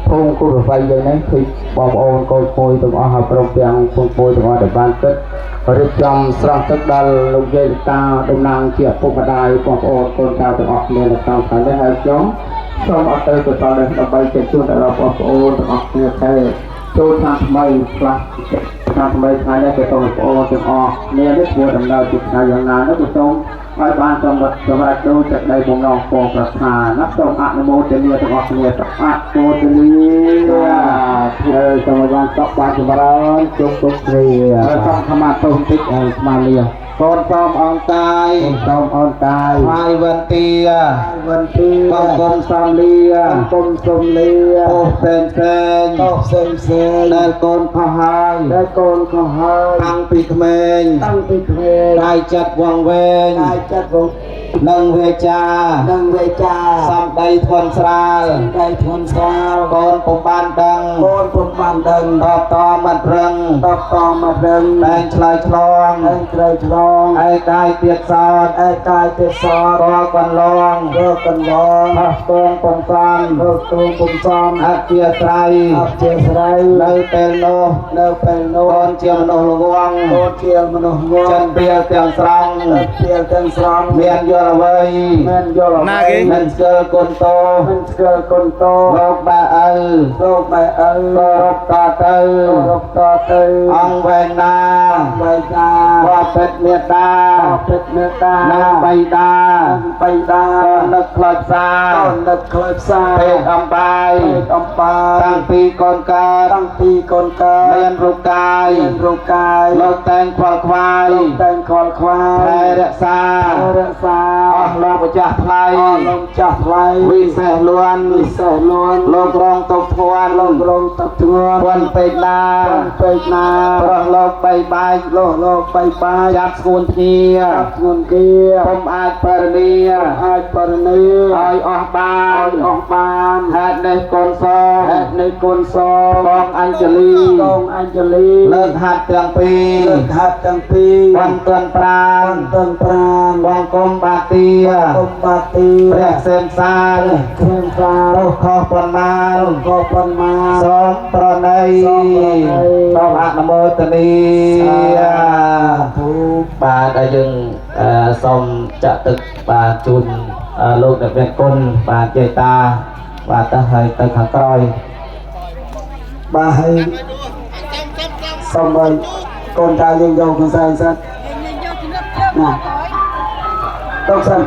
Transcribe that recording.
ភូមិគូរវ័យយ៉ាងនេះគឺបងប្អូនកូនមួយទាំងអស់ហើយព្រមទាំងពងមួយទាំងអស់ដែលបានគិតរៀបចំស្រង់ទឹកដល់លោកយាយតាតំណាងជាពុកម្ដាយបងប្អូនកូនចៅទាំងអស់គ្នានៅក្នុងថ្ងៃនេះហើយខ្ញុំសូមអរគុណទៅដល់ដើម្បីជជូនដល់បងប្អូនទាំងអស់គ្នាតែចូលឆ្នាំថ្មីខ្លះឆ្នាំថ្មីថ្ងៃនេះក៏សូមបងប្អូនទាំងអស់គ្នានេះធ្វើដំណើរជាថ្ងៃយ៉ាងណានោះក៏សូមឲ្យបានសម្រេចដូចសេចក្តីបំណងផងប្រាថ្នាណាសូមអនុមោទនាទាំងអស់គ្នាទាំងអនុមោទនាសូមបានតបបានចម្រើនជោគជ័យគ្រាសូមខមាទោសបន្តិចឲ្យស្មានលាកូនសូមអង្កាយសូមអង្កាយហើយវន្ទាបងគុំសំលាគុំសំលាអូផ្សេងដែលកូនខុសហើយតាំងពីក្មេងកាយចិត្តវងវែងនឹងវាចាសំដីធន់ស្រាលកូនពុំបានដឹងតបតមិនរឹងតែងឆ្លើយឆ្លងឯកាយទៀតសោតរាល់កន្លងផុសទងពុំសំអធិស្រ័យនៅពេលនោះកូនជាមនុស្សល្ងងចិនពេលទាំងស្រង់មានយល់អ្វីមិនស្គាល់គុណតោលោកបែអើគោរពតទៅអង្គវែងណាបពិតមេត្តានិងបៃតានឹកខ្លោចផ្សាពេកអំបាយតាំងពីកូនកើតមានរូបកាយលោកតែងខ្វល់ខ្វាយថែរក្សាអស់លោកម្ចាស់ថ្លៃវិសេសលួនលោករងទុកធ្ងន់ពន់ពេកណាប្រោះលោកបីបាច់ចាប់ស្ងួនគ្នាពុំអាចបរនីឲ្យអស់បានហេតុនេះកូនសបងអញ្ជលីលើកហាត់ទាំងពីរបានទន់ប្រានបងគុំបាទាព្រះសេមសាលរុខុសប៉ុន្មានសូមប្រណីសូមអនុមោទនីបាទដែលយើងសូមចាក់ទឹកបាទជូនលោកអ្នកមានគុណបាទយាយតាបាទទៅហើយទៅខាងក្រោយបាទហើយសូមឲ្យកូនចៅយើងយកខ្លួនឯងសិនណាតោះសិន